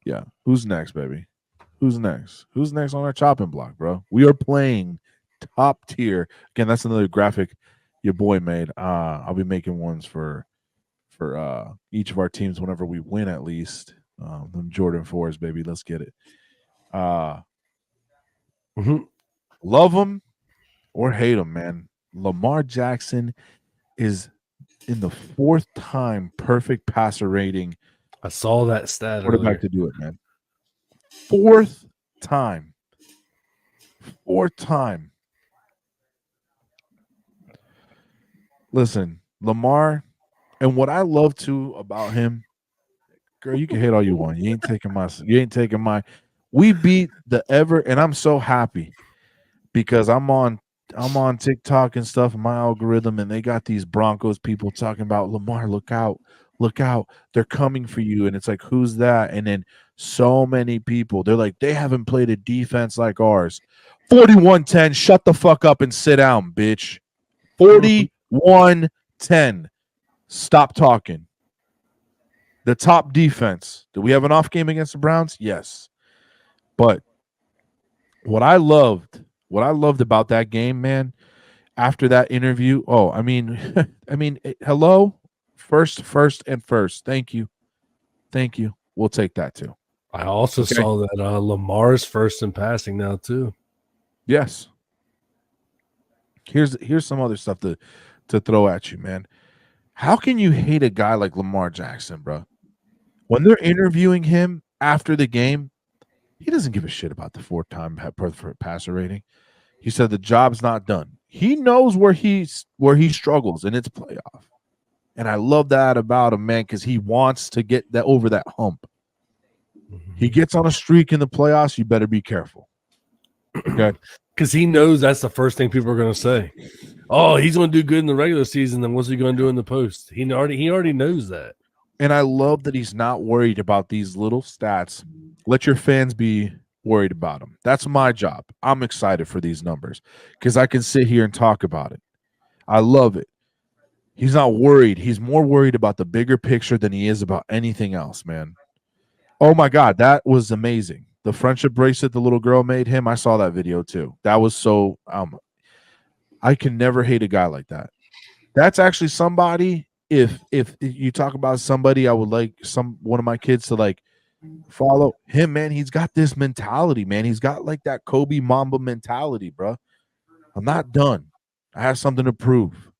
Yeah. Who's next, baby? Who's next? Who's next on our chopping block, bro? We are playing top tier. Again, that's another graphic your boy made. I'll be making ones for each of our teams whenever we win at least. Them Jordan 4s, baby. Let's get it. Uh love them or hate them, man. Lamar Jackson is in the fourth time perfect passer rating I saw that stat quarterback earlier. to do it, man. Fourth time. Fourth time. Listen, Lamar, and what I love too about him, girl, you can hate all you want. You ain't taking my we beat the ever, and I'm so happy because I'm on TikTok and stuff, my algorithm, and they got these Broncos people talking about Lamar, look out, they're coming for you. And it's like, who's that? And then so many people, they're like, they haven't played a defense like ours. 41-10, shut the fuck up and sit down, bitch. 41-10. Stop talking. The top defense. Do we have an off game against the Browns? Yes. But what I loved about that game, man, after that interview, hello, first. Thank you. We'll take that too. I also saw that Lamar's first in passing now too. Yes. Here's some other stuff to throw at you, man. How can you hate a guy like Lamar Jackson, bro? When they're interviewing him after the game, he doesn't give a shit about the four-time passer rating. He said the job's not done. He knows where he struggles, and it's playoff. And I love that about him, man, because he wants to get that over that hump. He gets on a streak in the playoffs, you better be careful. Okay. Because he knows that's the first thing people are going to say. Oh, he's going to do good in the regular season. Then what's he going to do in the post? He already knows that. And I love that he's not worried about these little stats. Let your fans be worried about them. That's my job. I'm excited for these numbers because I can sit here and talk about it. I love it. He's not worried. He's more worried about the bigger picture than he is about anything else, man. Oh, my God. That was amazing. The friendship bracelet the little girl made him, I saw that video too. That was so I can never hate a guy like that. That's actually somebody, if you talk about somebody I would like one of my kids to like follow him, man. He's got this mentality, man. He's got like that Kobe Mamba mentality, bro. I'm not done. I have something to prove.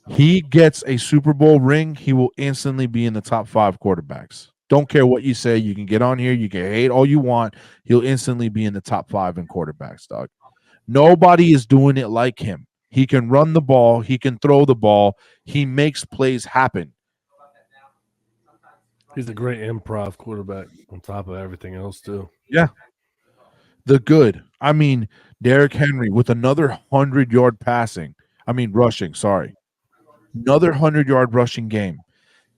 He gets a Super Bowl ring, he will instantly be in the top 5 quarterbacks. Don't care what you say. You can get on here. You can hate all you want. He'll instantly be in the top 5 in quarterbacks, dog. Nobody is doing it like him. He can run the ball. He can throw the ball. He makes plays happen. He's a great improv quarterback on top of everything else, too. Yeah. The good. I mean, Derrick Henry with another 100-yard rushing, sorry. Another 100-yard rushing game.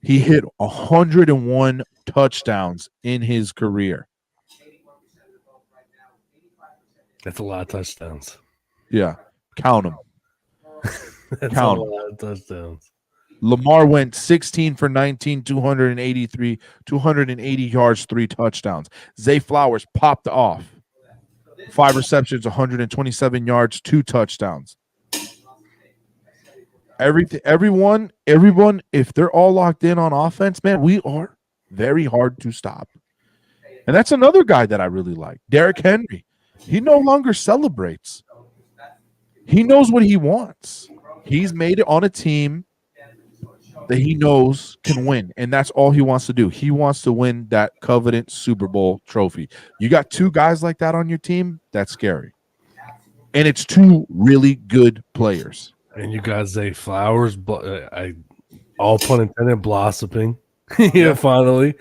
He hit 101 touchdowns in his career. That's a lot of touchdowns. Yeah. Count them. That's Count a lot of touchdowns. Lamar went 16 for 19, 280 yards, 3 touchdowns. Zay Flowers popped off. 5 receptions, 127 yards, 2 touchdowns. Everyone, if they're all locked in on offense, man, we are very hard to stop. And that's another guy that I really like, Derrick Henry. He no longer celebrates. He knows what he wants. He's made it on a team that he knows can win, and that's all he wants to do. He wants to win that coveted Super Bowl trophy. You got 2 guys like that on your team, that's scary. And it's 2 really good players. And you got Zay Flowers, all pun intended, blossoming. Yeah, finally.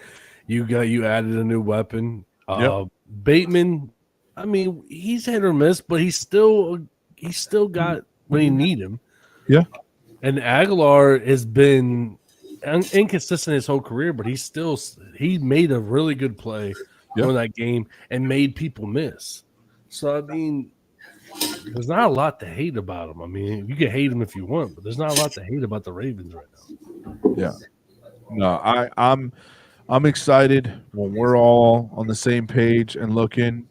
You added a new weapon. Bateman, I mean, he's hit or miss, but he's still got when you need him. Yeah. And Aguilar has been inconsistent his whole career, but he made a really good play in that game and made people miss. So I mean, there's not a lot to hate about him. I mean, you can hate him if you want, but there's not a lot to hate about the Ravens right now. Yeah. No, I'm excited when we're all on the same page and looking.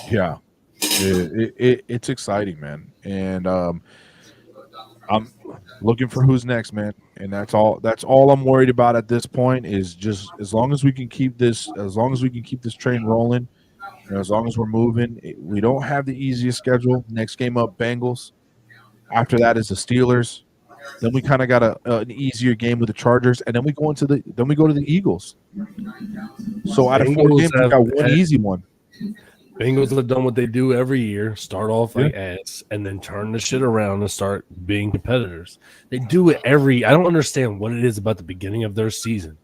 Yeah, it's exciting, man. And I'm looking for who's next, man. And that's all. That's all I'm worried about at this point. Is just as long as we can keep this, as long as we can keep this train rolling, as long as we're moving. We don't have the easiest schedule. Next game up, Bengals. After that is the Steelers. Then we kind of got an easier game with the Chargers, and then we go to the Eagles. So out of 4 games, we got one easy one. Bengals have done what they do every year: start off like ass, and then turn the shit around and start being competitors. They do it every. I don't understand what it is about the beginning of their season,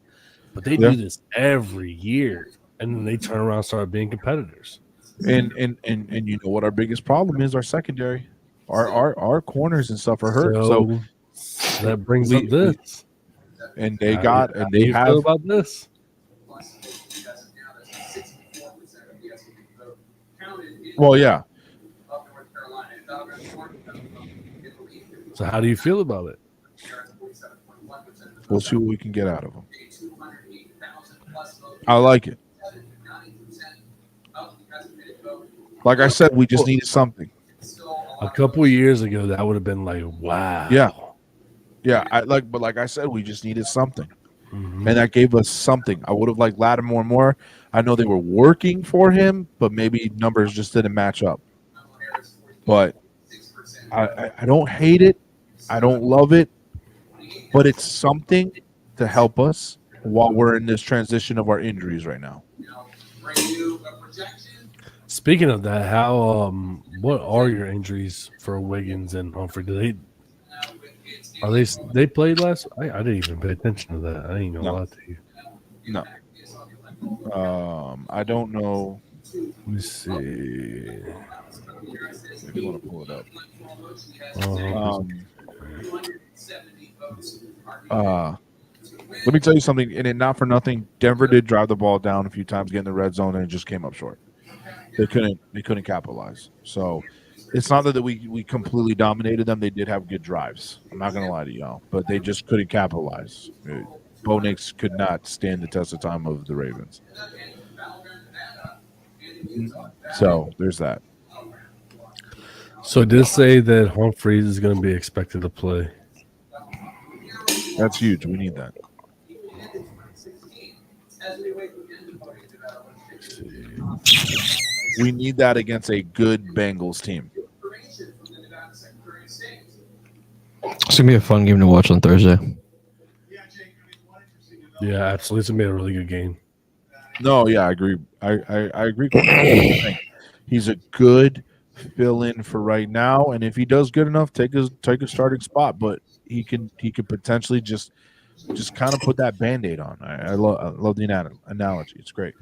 but they do this every year, and then they turn around and start being competitors. And you know what our biggest problem is? Our secondary, our corners and stuff are hurt. So that brings up this, and they have about this. Well, yeah. So how do you feel about it? We'll see what we can get out of them. I like it. Like I said, we just needed something. A couple of years ago, that would have been like, wow. Yeah. But like I said, we just needed something, and that gave us something. I would have liked Lattimore more. I know they were working for him, but maybe numbers just didn't match up. But I don't hate it. I don't love it, but it's something to help us while we're in this transition of our injuries right now. Speaking of that, how what are your injuries for Wiggins and Humphrey? They played last? I didn't even pay attention to that. I ain't gonna lie to you. No. I don't know. Let me see. If you want to pull it up. Let me tell you something, and it not for nothing. Denver did drive the ball down a few times, get in the red zone, and it just came up short. They couldn't capitalize. So it's not that we completely dominated them. They did have good drives. I'm not gonna lie to y'all, but they just couldn't capitalize. Bo Nix could not stand the test of time of the Ravens. So there's that. So it did say that Humphreys is going to be expected to play. That's huge. We need that. We need that against a good Bengals team. It's going to be a fun game to watch on Thursday. Yeah, absolutely. It's going to be a really good game. No, yeah, I agree. I agree. He's a good fill-in for right now, and if he does good enough, take a starting spot. But he could potentially just kind of put that Band-Aid on. I love the analogy. It's great.